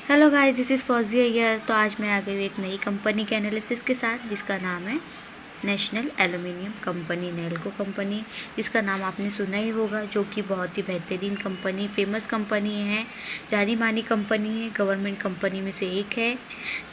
Hello guys, this is Fauzia here. तो आज मैं आ गई हूँ एक नई कंपनी के एनालिसिस के साथ जिसका नाम है national aluminium company, Nelco company, जिसका नाम आपने सुना ही होगा, जो कि बहुत ही बेहतरीन कंपनी, फेमस कंपनी है, जानी मानी कंपनी है, गवर्नमेंट कंपनी में से एक है।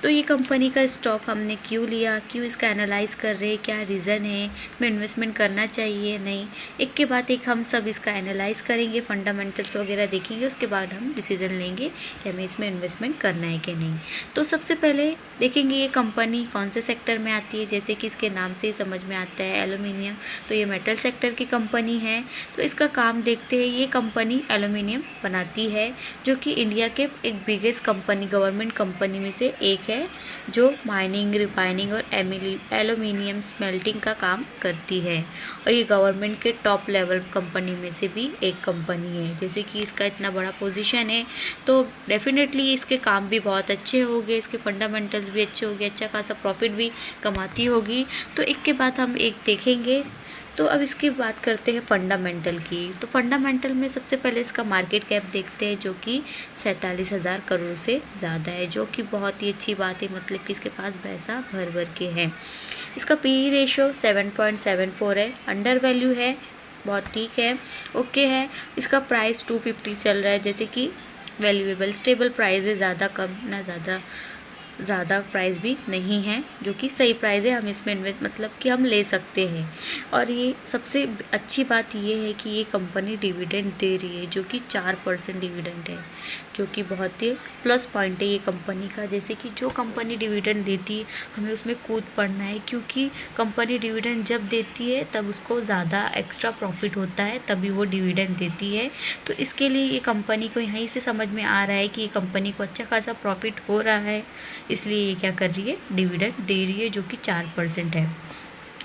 तो ये कंपनी का स्टॉक हमने क्यों लिया, क्यों इसका एनालाइज कर रहे हैं, क्या रीज़न है, में इन्वेस्टमेंट करना चाहिए नहीं, एक के बाद एक हम सब इसका एनालाइज करेंगे, फंडामेंटल्स वगैरह देखेंगे, उसके बाद हम डिसीजन लेंगे कि हमें इसमें इन्वेस्टमेंट करना है कि नहीं। तो सबसे पहले देखेंगे ये कंपनी कौन से सेक्टर में आती है। जैसे कि इसके नाम से ही समझ में आता है एल्युमिनियम, तो ये मेटल सेक्टर की कंपनी है। तो इसका काम देखते हैं। ये कंपनी एल्युमिनियम बनाती है, जो कि इंडिया के एक बिगेस्ट कंपनी, गवर्नमेंट कंपनी में से एक है, जो माइनिंग, रिफाइनिंग और एल्युमिनियम स्मेल्टिंग का काम करती है। और ये गवर्नमेंट के टॉप लेवल कंपनी में से भी एक कंपनी है। जैसे कि इसका इतना बड़ा पोजीशन है, तो डेफिनेटली इसके काम भी बहुत अच्छे होंगे, इसके फंडामेंटल्स भी अच्छे होंगे, अच्छा खासा प्रॉफिट भी कमाती होगी। तो एक के बाद हम एक देखेंगे। तो अब इसकी बात करते हैं फंडामेंटल की। तो फंडामेंटल में सबसे पहले इसका मार्केट कैप देखते हैं, जो कि 47,000 करोड़ से ज़्यादा है, जो कि बहुत ही अच्छी बात है। मतलब कि इसके पास पैसा भर भर के है। इसका पी रेशो 7.74 है, अंडर वैल्यू है, बहुत ठीक है, ओके है। इसका प्राइस 250 चल रहा है, जैसे कि वैल्यूएबल स्टेबल प्राइस है, ज़्यादा कम ना ज़्यादा प्राइस भी नहीं है, जो कि सही प्राइस है। हम इसमें इन्वेस्ट मतलब कि हम ले सकते हैं। और ये सबसे अच्छी बात ये है कि ये कंपनी डिविडेंड दे रही है, जो कि 4% डिविडेंड है, जो कि बहुत ही प्लस पॉइंट है ये कंपनी का। जैसे कि जो कंपनी डिविडेंड देती है, हमें उसमें कूद पड़ना है, क्योंकि कंपनी डिविडेंड जब देती है तब उसको ज़्यादा एक्स्ट्रा प्रॉफिट होता है, तभी वो डिविडेंड देती है। तो इसके लिए ये कंपनी को यहीं से समझ में आ रहा है कि ये कंपनी को अच्छा खासा प्रॉफिट हो रहा है, इसलिए ये क्या कर रही है, डिविडेंड दे रही है, जो कि 4% है।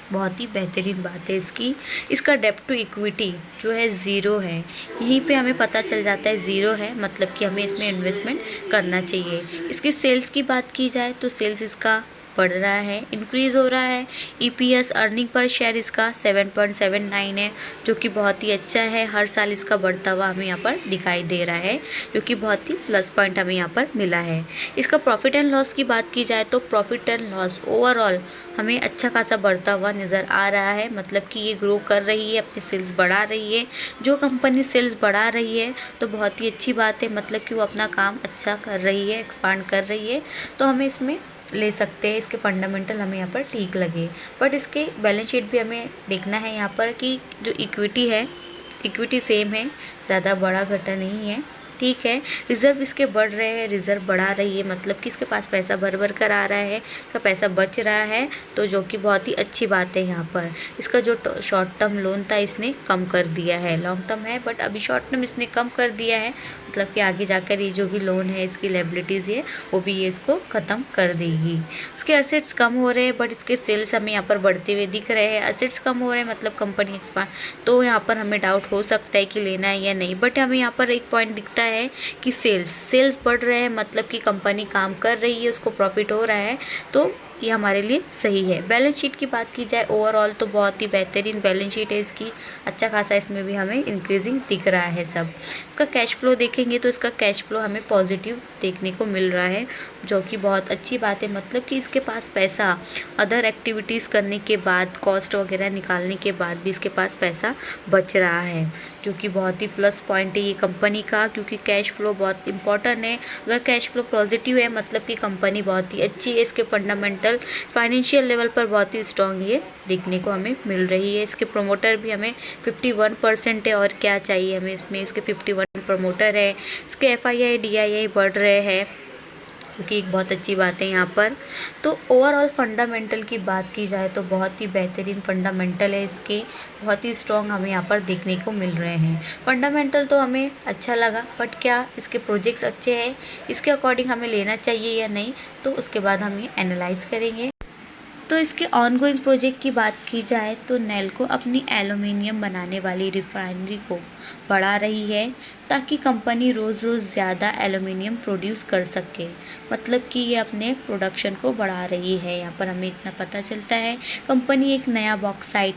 बहुत ही बेहतरीन बात है इसकी। इसका डेब्ट टू इक्विटी जो है ज़ीरो है। यहीं पे हमें पता चल जाता है ज़ीरो है, मतलब कि हमें इसमें इन्वेस्टमेंट करना चाहिए। इसकी सेल्स की बात की जाए तो सेल्स इसका बढ़ रहा है, इंक्रीज़ हो रहा है। ईपीएस अर्निंग पर शेयर इसका 7.79 है, जो कि बहुत ही अच्छा है। हर साल इसका बढ़ता हुआ हमें यहाँ पर दिखाई दे रहा है, जो कि बहुत ही प्लस पॉइंट हमें यहाँ पर मिला है। इसका प्रॉफिट एंड लॉस की बात की जाए तो प्रॉफिट एंड लॉस ओवरऑल हमें अच्छा खासा बढ़ता हुआ नज़र आ रहा है। मतलब कि ये ग्रो कर रही है, अपनी सेल्स बढ़ा रही है। जो कंपनी सेल्स बढ़ा रही है तो बहुत ही अच्छी बात है, मतलब कि वो अपना काम अच्छा कर रही है, एक्सपांड कर रही है, तो हमें इसमें ले सकते हैं। इसके फंडामेंटल हमें यहाँ पर ठीक लगे। बट इसके बैलेंस शीट भी हमें देखना है यहाँ पर कि जो इक्विटी है, इक्विटी सेम है, ज़्यादा बड़ा घटा नहीं है, ठीक है। रिज़र्व इसके बढ़ रहे हैं, रिज़र्व बढ़ा रही है, मतलब कि इसके पास पैसा भर भर कर आ रहा है, इसका पैसा बच रहा है, तो जो कि बहुत ही अच्छी बात है यहाँ पर। इसका जो शॉर्ट टर्म लोन था इसने कम कर दिया है, लॉन्ग टर्म है बट अभी शॉर्ट टर्म इसने कम कर दिया है। मतलब कि आगे जाकर ये जो भी लोन है, इसकी लायबिलिटीज़ है, वो भी ये इसको ख़त्म कर देगी। इसके एसेट्स कम हो रहे हैं बट इसके सेल्स हमें यहाँ पर बढ़ते हुए दिख रहे हैं। एसेट्स कम हो रहे हैं मतलब कंपनी एक्सपांड, तो यहाँ पर हमें डाउट हो सकता है कि लेना है या नहीं। बट हमें यहाँ पर एक पॉइंट दिखता है कि सेल्स बढ़ रहे हैं, मतलब कि कंपनी काम कर रही है, उसको प्रॉफिट हो रहा है, तो ये हमारे लिए सही है। बैलेंस शीट की बात की जाए ओवरऑल तो बहुत ही बेहतरीन बैलेंस शीट है इसकी, अच्छा खासा इसमें भी हमें इंक्रीजिंग दिख रहा है सब। इसका कैश फ्लो देखेंगे तो इसका कैश फ्लो हमें पॉजिटिव देखने को मिल रहा है, जो कि बहुत अच्छी बात है। मतलब कि इसके पास पैसा अदर एक्टिविटीज़ करने के बाद, कॉस्ट वगैरह निकालने के बाद भी इसके पास पैसा बच रहा है, जो कि बहुत ही प्लस पॉइंट है ये कंपनी का, क्योंकि कैश फ्लो बहुत इंपॉर्टेंट है। अगर कैश फ्लो पॉजिटिव है मतलब कि कंपनी बहुत ही अच्छी है, इसके फंडामेंटल फाइनेंशियल लेवल पर बहुत ही स्ट्रॉन्ग ये देखने को हमें मिल रही है। इसके प्रमोटर भी हमें 51% है, और क्या चाहिए हमें इसमें, इसके 51 प्रमोटर है। इसके एफआईआई डीआईआई बढ़ रहे हैं, क्योंकि एक बहुत अच्छी बात है यहाँ पर। तो ओवरऑल फंडामेंटल की बात की जाए तो बहुत ही बेहतरीन फंडामेंटल है इसके, बहुत ही स्ट्रॉन्ग हमें यहाँ पर देखने को मिल रहे हैं। फंडामेंटल तो हमें अच्छा लगा, बट क्या इसके प्रोजेक्ट्स अच्छे हैं, इसके अकॉर्डिंग हमें लेना चाहिए या नहीं, तो उसके बाद हम ये एनालाइज करेंगे। तो इसके ऑनगोइंग प्रोजेक्ट की बात की जाए तो नेल्को अपनी एल्युमिनियम बनाने वाली रिफाइनरी को बढ़ा रही है ताकि कंपनी रोज़ रोज़ ज़्यादा एल्युमिनियम प्रोड्यूस कर सके। मतलब कि ये अपने प्रोडक्शन को बढ़ा रही है। यहाँ पर हमें इतना पता चलता है कंपनी एक नया बॉक्साइट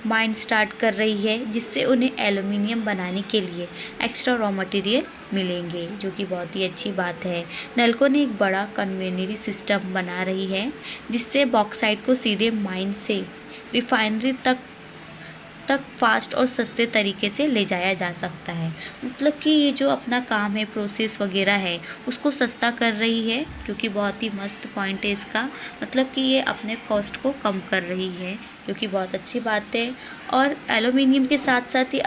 माइन स्टार्ट कर रही है जिससे उन्हें एल्युमिनियम बनाने के लिए एक्स्ट्रा रॉ मटेरियल मिलेंगे, जो कि बहुत ही अच्छी बात है। नेल्को ने एक बड़ा कन्वेयरी सिस्टम बना रही है जिससे बॉक्साइट को सीधे माइन से रिफाइनरी तक फास्ट और सस्ते तरीके से ले जाया जा सकता है। मतलब कि ये जो अपना काम है, प्रोसेस वगैरह है, उसको सस्ता कर रही है, जो कि बहुत ही मस्त पॉइंट है इसका। मतलब कि ये अपने कॉस्ट को कम कर रही है, जो कि बहुत अच्छी बात है। और एल्युमिनियम के साथ साथ ही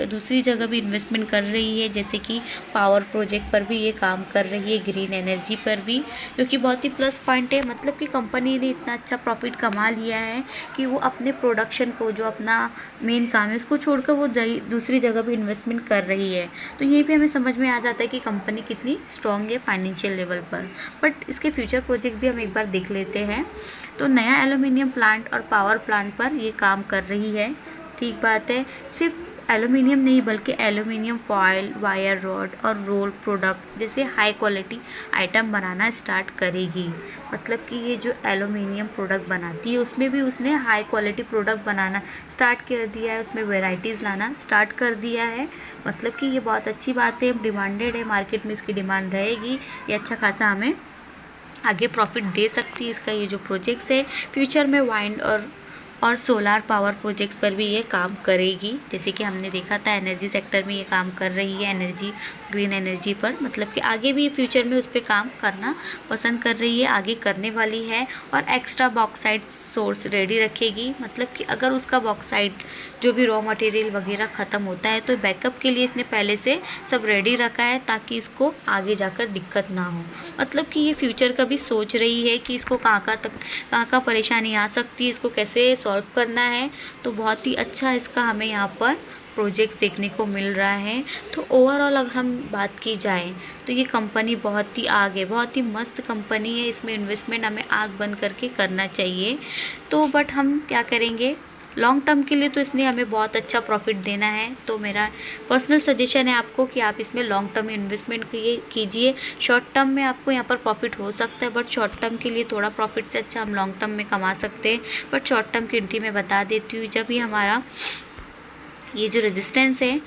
दूसरी जगह भी इन्वेस्टमेंट कर रही है, जैसे कि पावर प्रोजेक्ट पर भी ये काम कर रही है, ग्रीन एनर्जी पर भी, जो कि बहुत ही प्लस पॉइंट है। मतलब कि कंपनी ने इतना अच्छा प्रॉफिट कमा लिया है कि वो अपने प्रोडक्शन को, जो अपना मेन काम है, उसको छोड़कर वो दूसरी जगह भी इन्वेस्टमेंट कर रही है। तो यहीं पे हमें समझ में आ जाता है कि कंपनी कितनी स्ट्रॉन्ग है फाइनेंशियल लेवल पर। बट इसके फ्यूचर प्रोजेक्ट भी हम एक बार देख लेते हैं। तो नया एल्युमिनियम प्लांट और पावर प्लांट पर ये काम कर रही है, ठीक बात है। सिर्फ एल्युमिनियम नहीं बल्कि एल्युमिनियम फॉयल, वायर रॉड और रोल प्रोडक्ट जैसे हाई क्वालिटी आइटम बनाना स्टार्ट करेगी। मतलब कि ये जो एल्युमिनियम प्रोडक्ट बनाती है उसमें भी उसने हाई क्वालिटी प्रोडक्ट बनाना स्टार्ट कर दिया है, उसमें वेराइटीज़ लाना स्टार्ट कर दिया है। मतलब कि ये बहुत अच्छी बात है, डिमांडेड है, मार्केट में इसकी डिमांड रहेगी। ये अच्छा खासा हमें आगे प्रॉफिट दे सकती है इसका ये जो प्रोजेक्ट्स है। फ्यूचर में वाइंड और सोलार पावर प्रोजेक्ट्स पर भी ये काम करेगी। जैसे कि हमने देखा था एनर्जी सेक्टर में ये काम कर रही है, एनर्जी, ग्रीन एनर्जी पर। मतलब कि आगे भी फ्यूचर में उस पर काम करना पसंद कर रही है, आगे करने वाली है। और एक्स्ट्रा बॉक्साइट सोर्स रेडी रखेगी। मतलब कि अगर उसका बॉक्साइट जो भी रॉ मटेरियल वगैरह ख़त्म होता है तो बैकअप के लिए इसने पहले से सब रेडी रखा है ताकि इसको आगे जाकर दिक्कत ना हो। मतलब कि ये फ्यूचर का भी सोच रही है कि इसको कहाँ परेशानी आ सकती है, इसको कैसे सॉल्व करना है। तो बहुत ही अच्छा इसका हमें यहाँ पर प्रोजेक्ट्स देखने को मिल रहा है। तो ओवरऑल अगर हम बात की जाए तो ये कंपनी बहुत ही आगे, बहुत ही मस्त कंपनी है। इसमें इन्वेस्टमेंट हमें आँख बंद करके करना चाहिए। तो बट हम क्या करेंगे, लॉन्ग टर्म के लिए तो इसने हमें बहुत अच्छा प्रॉफिट देना है। तो मेरा पर्सनल सजेशन है आपको कि आप इसमें लॉन्ग टर्म इन्वेस्टमेंट कीजिए। शॉर्ट टर्म में आपको यहाँ पर प्रॉफिट हो सकता है, बट शॉर्ट टर्म के लिए थोड़ा प्रॉफिट से अच्छा हम लॉन्ग टर्म में कमा सकते हैं। बट शॉर्ट टर्म की एंट्री मैं बता देती हूँ, जब भी हमारा ये जो रेजिस्टेंस है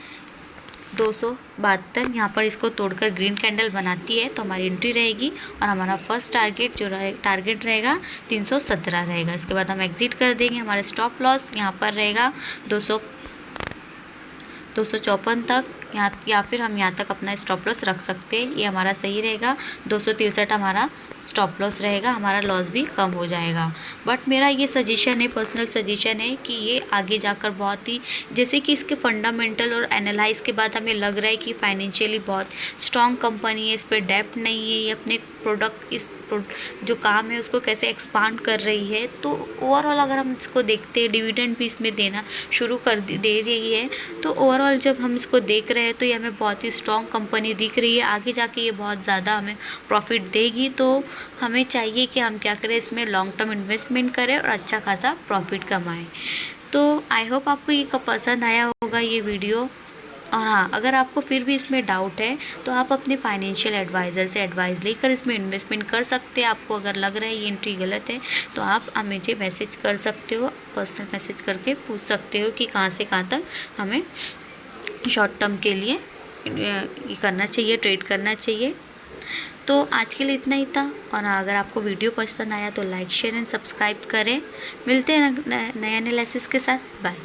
272 यहाँ पर इसको तोड़कर ग्रीन कैंडल बनाती है तो हमारी एंट्री रहेगी। और हमारा फर्स्ट टारगेट रहेगा 317 रहेगा। इसके बाद हम एग्जिट कर देंगे। हमारा स्टॉप लॉस यहाँ पर रहेगा 254 तक, यहाँ या फिर हम यहाँ तक अपना स्टॉप लॉस रख सकते हैं। ये हमारा सही रहेगा। 263 हमारा स्टॉप लॉस रहेगा, हमारा लॉस भी कम हो जाएगा। बट मेरा ये सजेशन है, पर्सनल सजेशन है कि ये आगे जाकर बहुत ही, जैसे कि इसके फंडामेंटल और एनालाइज के बाद हमें लग रहा है कि फाइनेंशियली बहुत स्ट्रॉन्ग कंपनी है, इस पर डेप्ट नहीं है, ये अपने जो काम है उसको कैसे एक्सपांड कर रही है। तो ओवरऑल अगर हम इसको देखते हैं, डिविडेंड भी इसमें देना शुरू कर दे रही है। तो ओवरऑल जब हम इसको देख रहे हैं तो ये हमें बहुत ही स्ट्रॉन्ग कंपनी दिख रही है। आगे जाके ये बहुत ज़्यादा हमें प्रॉफिट देगी। तो हमें चाहिए कि हम क्या करें, इसमें लॉन्ग टर्म इन्वेस्टमेंट करें और अच्छा खासा प्रॉफिट कमाएं। तो आई होप आपको ये पसंद आया होगा ये वीडियो। और हाँ, अगर आपको फिर भी इसमें डाउट है तो आप अपने फाइनेंशियल एडवाइज़र से एडवाइस लेकर इसमें इन्वेस्टमेंट कर सकते हैं। आपको अगर लग रहा है ये एंट्री गलत है तो आप मुझे मैसेज कर सकते हो, पर्सनल मैसेज करके पूछ सकते हो कि कहाँ से कहाँ तक हमें शॉर्ट टर्म के लिए ये करना चाहिए, ट्रेड करना चाहिए। तो आज के लिए इतना ही था। और अगर आपको वीडियो पसंद आया तो लाइक, शेयर एंड सब्सक्राइब करें। मिलते हैं नए एनालिसिस के साथ। बाय।